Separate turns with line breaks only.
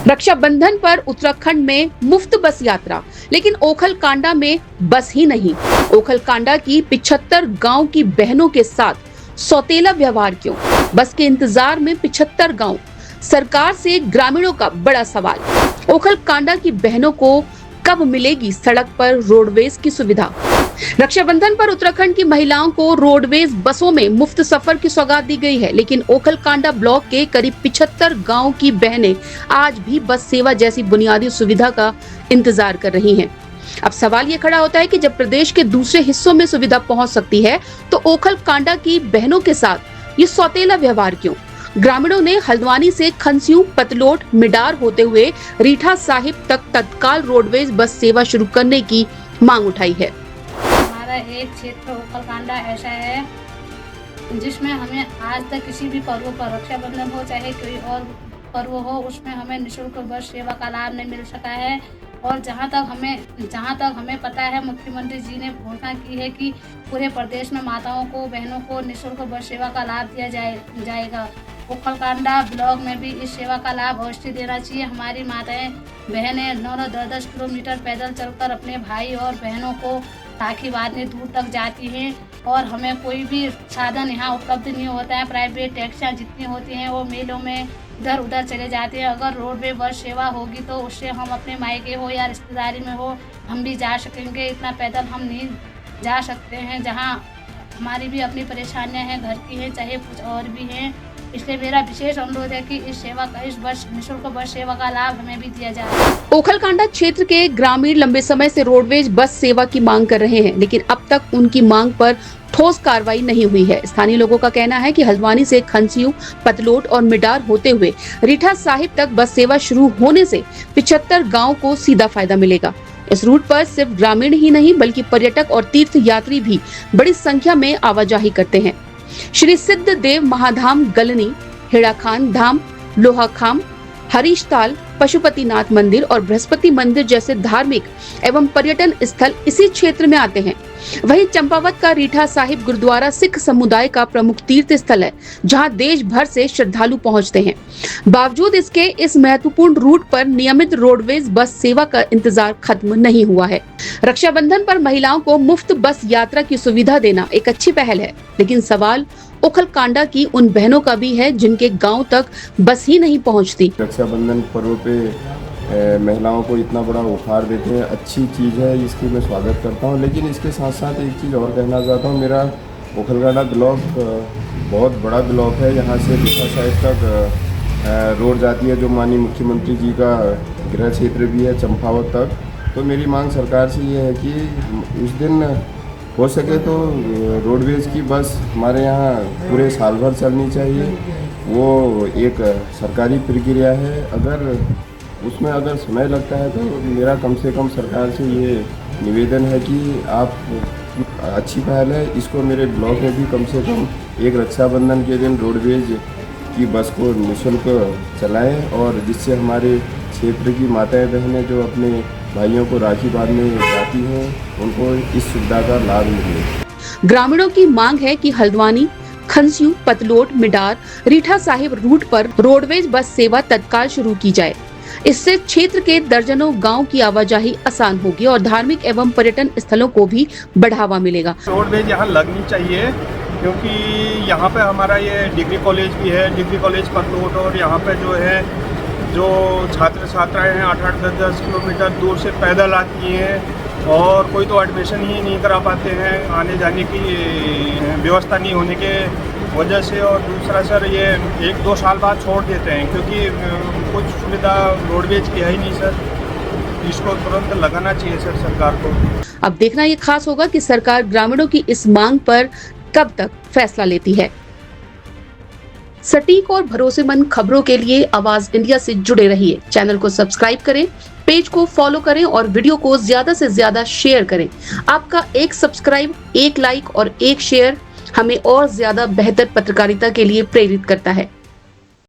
रक्षाबंधन पर उत्तराखंड में मुफ्त बस यात्रा, लेकिन ओखलकांडा में बस ही नहीं, ओखलकांडा की 75 गांव की बहनों के साथ सौतेला व्यवहार क्यों? बस के इंतजार में 75 गांव, सरकार से ग्रामीणों का बड़ा सवाल। ओखलकांडा की बहनों को कब मिलेगी सड़क पर रोडवेज की सुविधा? रक्षाबंधन पर उत्तराखंड की महिलाओं को रोडवेज बसों में मुफ्त सफर की सौगात दी गई है, लेकिन ओखलकांडा ब्लॉक के करीब 75 गांव की बहनें आज भी बस सेवा जैसी बुनियादी सुविधा का इंतजार कर रही हैं। अब सवाल ये खड़ा होता है कि जब प्रदेश के दूसरे हिस्सों में सुविधा पहुंच सकती है, तो ओखलकांडा की बहनों के साथ ये सौतेला व्यवहार क्यों? ग्रामीणों ने हल्द्वानी से खनस्यू, पतलोट, मिडार होते हुए रीठा साहिब तक तत्काल रोडवेज बस सेवा शुरू करने की मांग उठाई है।
हमारा एक क्षेत्र ओखलकांडा ऐसा है जिसमें हमें आज तक किसी भी पर्व पर, रक्षाबंधन हो चाहे कोई और पर्व हो, उसमें हमें निःशुल्क बस सेवा का लाभ नहीं मिल सका है। और जहां तक हमें पता है, मुख्यमंत्री जी ने घोषणा की है कि पूरे प्रदेश में माताओं को, बहनों को निःशुल्क बस सेवा का लाभ दिया जाएगा। ओखलकांडा ब्लॉक में भी इस सेवा का लाभ अवश्य देना चाहिए। हमारी माताएं बहनें 9-10 किलोमीटर पैदल चलकर अपने भाई और बहनों को राखी बांधने दूर तक जाती हैं, और हमें कोई भी साधन यहाँ उपलब्ध नहीं होता है। प्राइवेट टैक्सियाँ जितनी होती हैं वो मेलों में इधर उधर चले जाते हैं। अगर रोडवे बस सेवा होगी तो उससे हम अपने मायके हो या रिश्तेदारी में हो, हम भी जा सकेंगे। इतना पैदल हम नहीं जा सकते हैं, जहाँ हमारी भी अपनी परेशानियाँ हैं, घर की हैं, चाहे कुछ और भी हैं। इसलिए मेरा विशेष अनुरोध है कि इस निःशुल्क बस सेवा का लाभ हमें भी दिया जाए।
ओखलकांडा क्षेत्र के ग्रामीण लंबे समय से रोडवेज बस सेवा की मांग कर रहे हैं, लेकिन अब तक उनकी मांग पर ठोस कार्रवाई नहीं हुई है। स्थानीय लोगों का कहना है कि हल्द्वानी से खनस्यू, पतलोट और मिडार होते हुए रीठा साहिब तक बस सेवा शुरू होने से 75 गाँव को सीधा फायदा मिलेगा। इस रूट पर सिर्फ ग्रामीण ही नहीं बल्कि पर्यटक और तीर्थ यात्री भी बड़ी संख्या में आवाजाही करते हैं। श्री सिद्ध देव महाधाम गलनी, हेड़ाखान धाम, लोहाखाम, हरीशताल, पशुपतिनाथ मंदिर और बृहस्पति मंदिर जैसे धार्मिक एवं पर्यटन स्थल इसी क्षेत्र में आते हैं। वहीं चंपावत का रीठा साहिब गुरुद्वारा सिख समुदाय का प्रमुख तीर्थ स्थल है, जहां देश भर से श्रद्धालु पहुंचते हैं। बावजूद इसके इस महत्वपूर्ण रूट पर नियमित रोडवेज बस सेवा का इंतजार खत्म नहीं हुआ है। रक्षाबंधन पर महिलाओं को मुफ्त बस यात्रा की सुविधा देना एक अच्छी पहल है, लेकिन सवाल ओखलकांडा की उन बहनों का भी है जिनके गांव तक बस ही नहीं पहुंचती।
रक्षाबंधन पर्व पे महिलाओं को इतना बड़ा उपहार देते हैं, अच्छी चीज़ है, इसकी मैं स्वागत करता हूं। लेकिन इसके साथ साथ एक चीज़ और कहना चाहता हूं। मेरा ओखलकांडा ब्लॉक बहुत बड़ा ब्लॉक है। यहाँ से रीठा साहिब तक रोड जाती है, जो माननीय मुख्यमंत्री जी का गृह क्षेत्र भी है, चंपावत तक। तो मेरी मांग सरकार से ये है कि उस दिन हो सके तो रोडवेज की बस हमारे यहाँ पूरे साल भर चलनी चाहिए। वो एक सरकारी प्रक्रिया है, अगर समय लगता है तो मेरा कम से कम सरकार से ये निवेदन है कि आप अच्छी पहल है, इसको मेरे ब्लॉक में भी कम से कम एक रक्षाबंधन के दिन रोडवेज की बस को निःशुल्क चलाएं, और जिससे हमारे क्षेत्र की माताएं बहनें जो अपने भाइयों को राखी बांधने जाती हैं, उनको इस सुविधा का लाभ मिले।
ग्रामीणों की मांग है कि हल्द्वानी, खनस्यू, पतलोट, मिडार, रीठा साहिब रूट पर रोडवेज बस सेवा तत्काल शुरू की जाए। इससे क्षेत्र के दर्जनों गांव की आवाजाही आसान होगी और धार्मिक एवं पर्यटन स्थलों को भी बढ़ावा मिलेगा।
रोडवेज यहाँ लगनी चाहिए, क्योंकि यहाँ पे हमारा ये डिग्री कॉलेज भी है, डिग्री कॉलेज पतलोट, और यहाँ पे जो छात्र छात्राएं हैं 8-8, 10-10 किलोमीटर दूर से पैदल आती हैं, और कोई तो एडमिशन ही नहीं करा पाते हैं, आने जाने की व्यवस्था नहीं होने के वजह से। और दूसरा सर, ये 1-2 साल बाद छोड़ देते हैं, क्योंकि कुछ सुविधा रोडवेज की है ही नहीं सर। इसको तुरंत लगाना चाहिए सर सरकार को।
अब देखना ये खास होगा कि सरकार ग्रामीणों की इस मांग पर कब तक फैसला लेती है। सटीक और भरोसेमंद खबरों के लिए आवाज इंडिया से जुड़े रहिए। चैनल को सब्सक्राइब करें, पेज को फॉलो करें और वीडियो को ज्यादा से ज्यादा शेयर करें। आपका एक सब्सक्राइब, एक लाइक और एक शेयर हमें और ज्यादा बेहतर पत्रकारिता के लिए प्रेरित करता है।